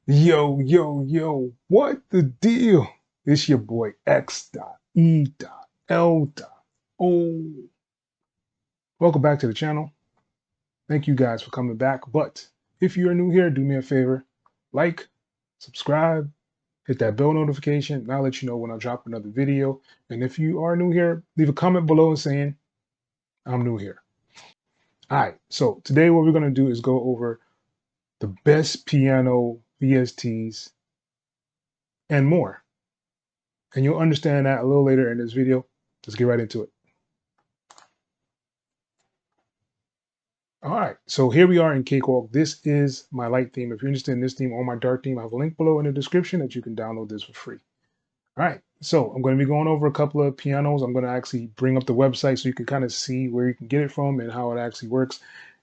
Yo, yo, yo, what the deal? It's your boy X.E.L. Oh, welcome back to the channel. Thank you guys for coming back. But if you are new here, do me a favor, like, subscribe, hit that bell notification, and I'll let you know when I drop another video. And if you are new here, leave a comment below saying I'm new here. All right, so today what we're going to do is go over the best piano VSTs and more. And you'll understand that a little later in this video. Let's get right into it. All right, so here we are in Cakewalk. This is my light theme. If you're interested in this theme or my dark theme, I have a link below in the description that you can download this for free. All right, so I'm going to be going over a couple of pianos. I'm going to actually bring up the website so you can kind of see where you can get it from and how it actually works.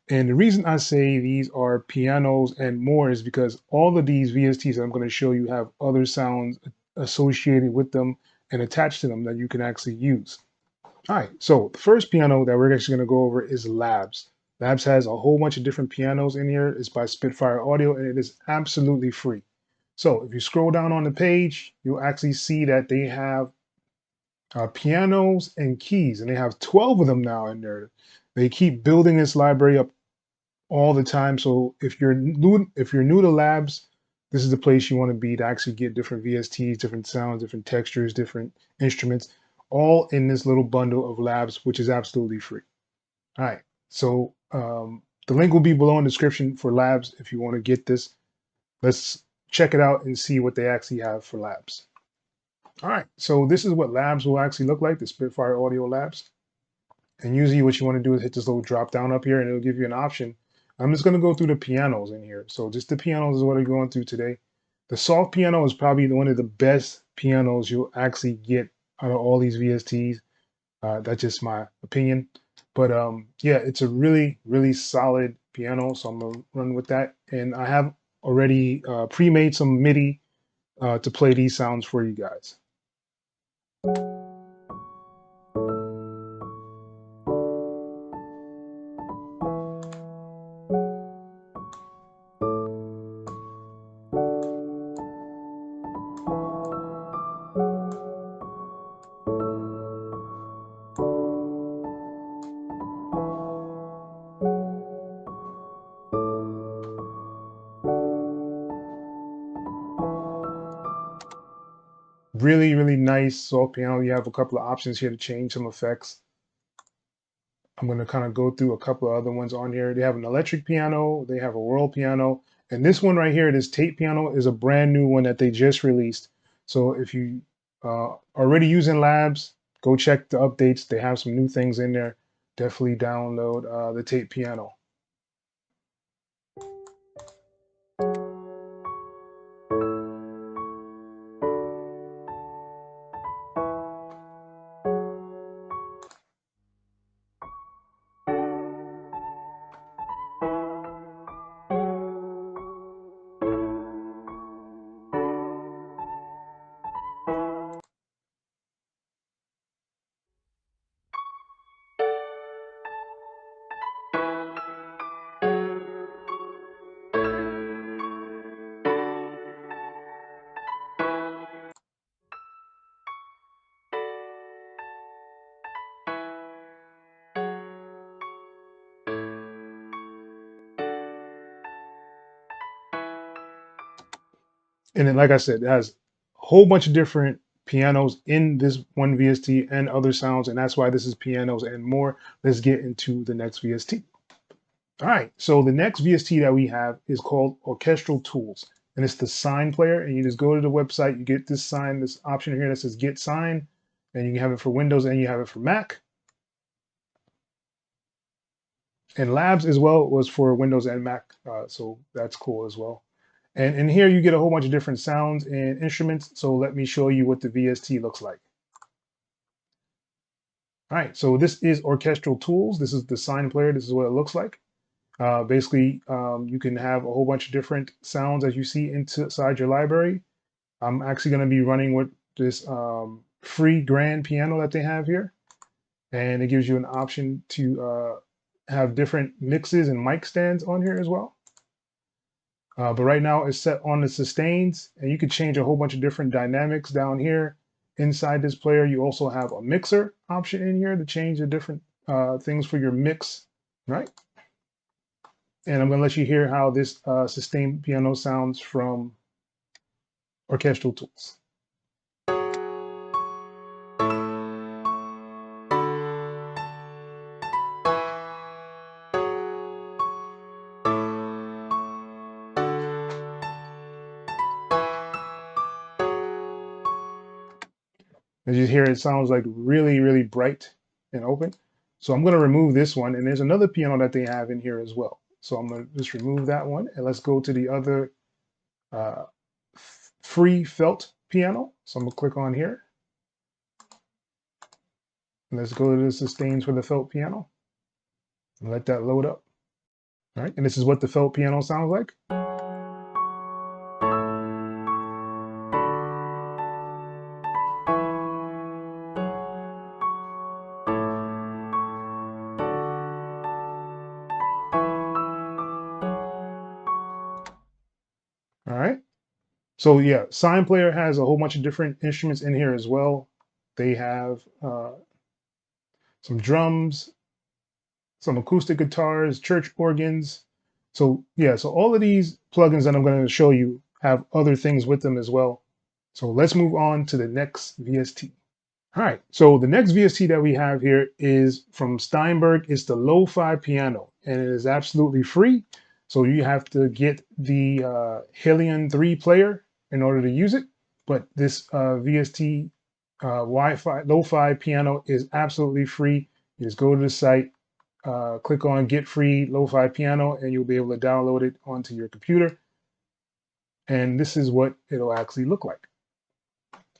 And the reason I say these are pianos and more is because all of these VSTs that I'm going to show you have other sounds associated with them and attached to them that you can actually use. All right, so the first piano that we're actually going to go over is Labs. Labs has a whole bunch of different pianos in here. It's by Spitfire Audio, and it is absolutely free. So if you scroll down on the page, you'll actually see that they have pianos and keys, and they have 12 of them now in there. They keep building this library up all the time. So if you're new to Labs, this is the place you want to be to actually get different VSTs, different sounds, different textures, different instruments, all in this little bundle of Labs, which is absolutely free. All right. So the link will be below in the description for Labs if you want to get this. Let's check it out and see what they actually have for Labs. All right. So this is what Labs will actually look like, the Spitfire Audio Labs. And usually what you want to do is hit this little drop down up here and it'll give you an option. I'm just going to go through the pianos in here. So just the pianos is what I'm going through today. The soft piano is probably one of the best pianos you'll actually get out of all these VSTs. That's just my opinion. But yeah, it's a really, really solid piano. So I'm going to run with that. And I have already pre-made some MIDI to play these sounds for you guys. Really, really nice soft piano. You have a couple of options here to change some effects. I'm going to kind of go through a couple of other ones on here. They have an electric piano, they have a world piano, and this one right here, this tape piano, is a brand new one that they just released. So if you already using Labs, go check the updates. They have some new things in there. Definitely download the tape piano. And then, like I said, it has a whole bunch of different pianos in this one VST and other sounds, and that's why this is pianos and more. Let's get into the next VST. All right, so the next VST that we have is called Orchestral Tools, and it's the sign player. And you just go to the website, you get this sign, this option here that says Get Sign, and you can have it for Windows and you have it for Mac. And Labs as well was for Windows and Mac, so that's cool as well. And in here you get a whole bunch of different sounds and instruments. So let me show you what the VST looks like. All right, so this is Orchestral Tools. This is the sign player. This is what it looks like. Basically, you can have a whole bunch of different sounds as you see inside your library. I'm actually going to be running with this free grand piano that they have here. And it gives you an option to have different mixes and mic stands on here as well. But right now it's set on the sustains, and you could change a whole bunch of different dynamics down here inside this player. You also have a mixer option in here to change the different things for your mix, right? And I'm going to let you hear how this sustained piano sounds from Orchestral Tools. As you hear, it sounds like really, really bright and open. So I'm going to remove this one, and there's another piano that they have in here as well. So I'm going to just remove that one, and let's go to the other uh, free felt piano. So I'm going to click on here. And let's go to the sustains for the felt piano and let that load up. All right, and this is what the felt piano sounds like. All right. So yeah, Sign Player has a whole bunch of different instruments in here as well. They have some drums, some acoustic guitars, church organs. So yeah, so all of these plugins that I'm going to show you have other things with them as well. So let's move on to the next VST. All right, so the next VST that we have here is from Steinberg. It's the Lo-Fi Piano, and it is absolutely free. So you have to get the Helion 3 player in order to use it. But this VST Wi-Fi Lo-Fi Piano is absolutely free. You just go to the site, click on Get Free Lo-Fi Piano, and you'll be able to download it onto your computer. And this is what it'll actually look like.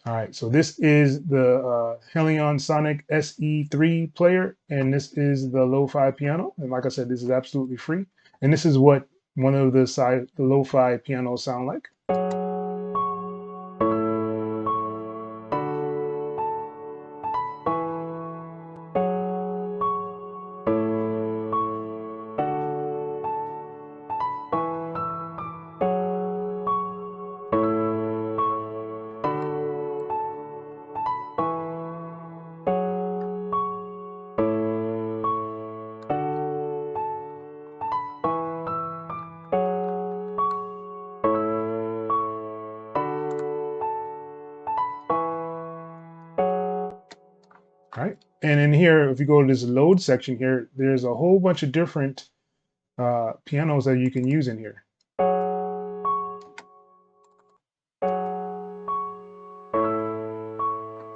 All right, so this is the Helion Sonic SE3 player, and this is the Lo-Fi piano. And like I said, this is absolutely free. And this is what one of the Lo-Fi pianos sound like. Right? And in here, if you go to this load section here, there's a whole bunch of different pianos that you can use in here.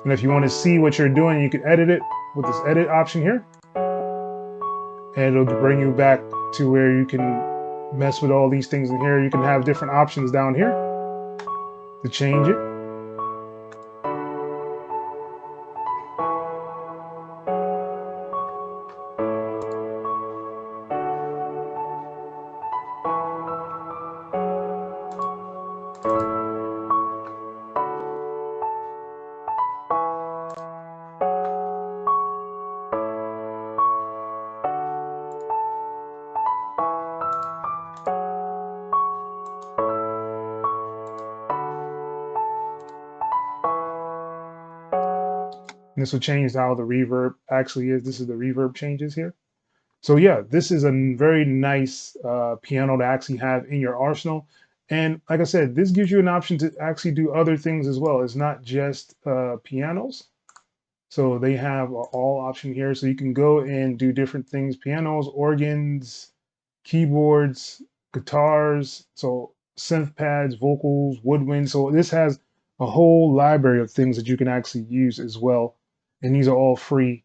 And if you want to see what you're doing, you can edit it with this edit option here. And it'll bring you back to where you can mess with all these things in here. You can have different options down here to change it. And this will change how the reverb actually is. This is the reverb changes here. So yeah, this is a very nice piano to actually have in your arsenal. And like I said, this gives you an option to actually do other things as well. It's not just pianos. So they have an all option here. So you can go and do different things, pianos, organs, keyboards, guitars, so synth pads, vocals, woodwinds. So this has a whole library of things that you can actually use as well. And these are all free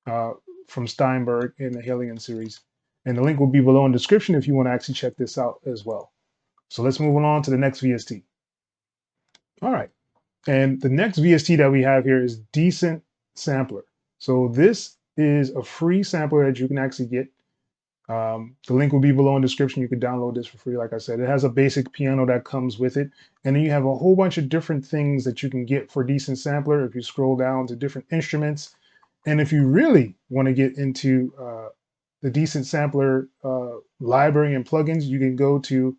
from Steinberg in the Helion series. And the link will be below in the description if you want to actually check this out as well. So let's move on to the next VST. All right. And the next VST that we have here is Decent Sampler. So this is a free sampler that you can actually get. The link will be below in the description. You can download this for free. Like I said, it has a basic piano that comes with it. And then you have a whole bunch of different things that you can get for Decent Sampler if you scroll down to different instruments. And if you really want to get into the Decent Sampler library and plugins, you can go to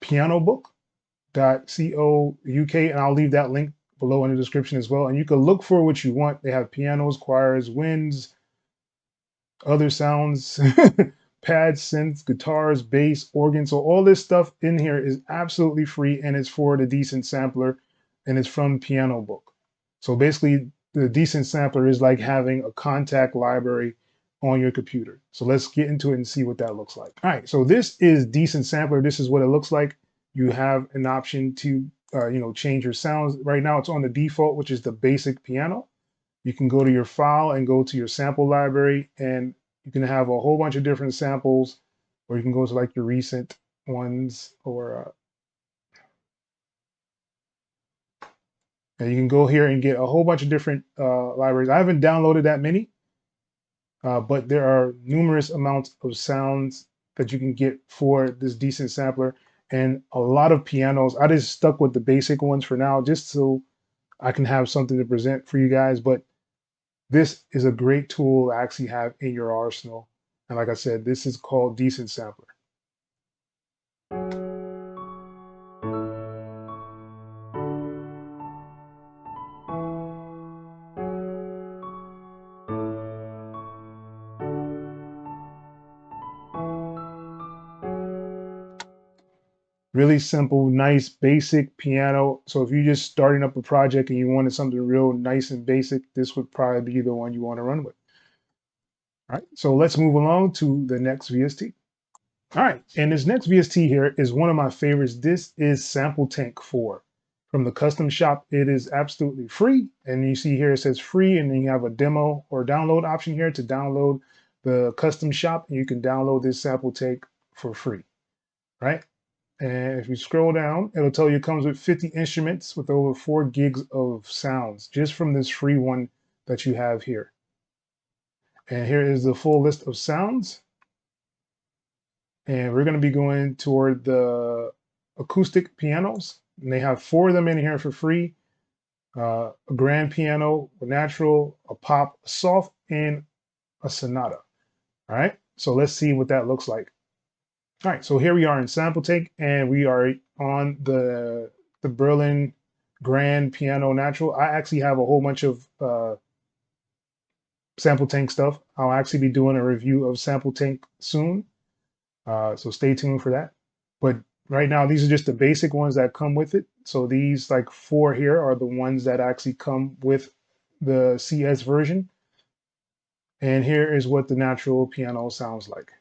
pianobook.co.uk, and I'll leave that link below in the description as well. And you can look for what you want. They have pianos, choirs, winds, other sounds, pads, synths, guitars, bass, organs. So all this stuff in here is absolutely free, and it's for the Decent Sampler, and it's from Piano Book. So basically, the Decent Sampler is like having a contact library on your computer. So let's get into it and see what that looks like. All right, so this is Decent Sampler. This is what it looks like. You have an option to change your sounds. Right now it's on the default, which is the basic piano. You can go to your file and go to your sample library, and you can have a whole bunch of different samples, or you can go to like your recent ones, or and you can go here and get a whole bunch of different libraries. I haven't downloaded that many, but there are numerous amounts of sounds that you can get for this Decent Sampler, and a lot of pianos. I just stuck with the basic ones for now, just so I can have something to present for you guys. But this is a great tool to actually have in your arsenal. And like I said, this is called Decent Sampler. Really simple, nice, basic piano. So if you're just starting up a project and you wanted something real nice and basic, this would probably be the one you want to run with. All right, so let's move along to the next VST. All right, and this next VST here is one of my favorites. This is Sample Tank 4 from the custom shop. It is absolutely free, and you see here it says free, and then you have a demo or download option here to download the custom shop, and you can download this Sample Tank for free, right? And if you scroll down, it'll tell you it comes with 50 instruments with over 4 gigs of sounds just from this free one that you have here. And here is the full list of sounds. And we're going to be going toward the acoustic pianos. And they have 4 of them in here for free. A grand piano, a natural, a pop, a soft, and a sonata. All right, so let's see what that looks like. All right, so here we are in Sample Tank, and we are on the Berlin Grand Piano Natural. I actually have a whole bunch of Sample Tank stuff. I'll actually be doing a review of Sample Tank soon, so stay tuned for that. But right now, these are just the basic ones that come with it. So these like 4 here are the ones that actually come with the CS version. And here is what the natural piano sounds like.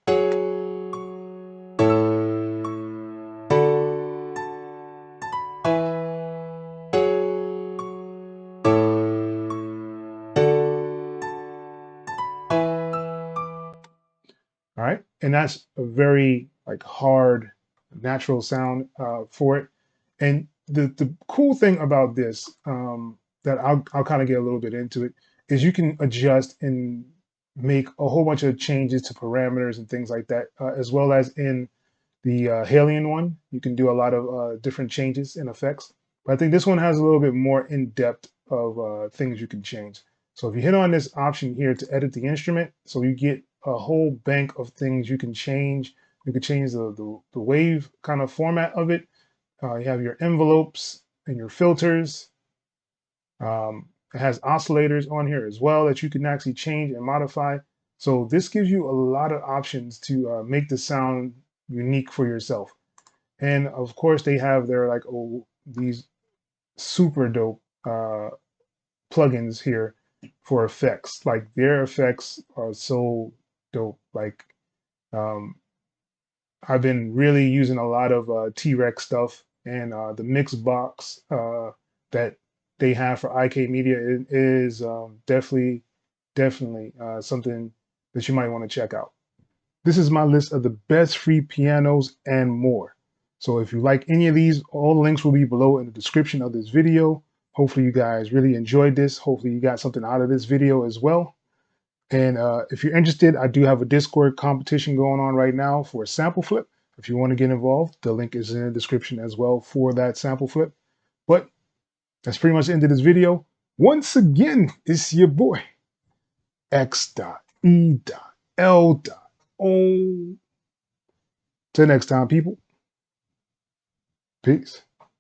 All right, and that's a very like hard natural sound for it. And the cool thing about this that I'll kind of get a little bit into it is you can adjust and make a whole bunch of changes to parameters and things like that, as well as in the Halion one. You can do a lot of different changes and effects. But I think this one has a little bit more in depth of things you can change. So if you hit on this option here to edit the instrument, so you get a whole bank of things you can change. You can change the wave kind of format of it. You have your envelopes and your filters. It has oscillators on here as well that you can actually change and modify. So this gives you a lot of options to make the sound unique for yourself. And of course, they have their like these super dope plugins here for effects. Like their effects are so dope. Like I've been really using a lot of T-Rex stuff, and the mix box that they have for IK Media is definitely something that you might want to check out. This is my list of the best free pianos and more. So if you like any of these, all the links will be below in the description of this video. Hopefully you guys really enjoyed this. Hopefully you got something out of this video as well. And if you're interested, I do have a Discord competition going on right now for a sample flip. If you want to get involved, the link is in the description as well for that sample flip. But that's pretty much the end of this video. Once again, it's your boy, X.E.L. Till next time, people. Peace.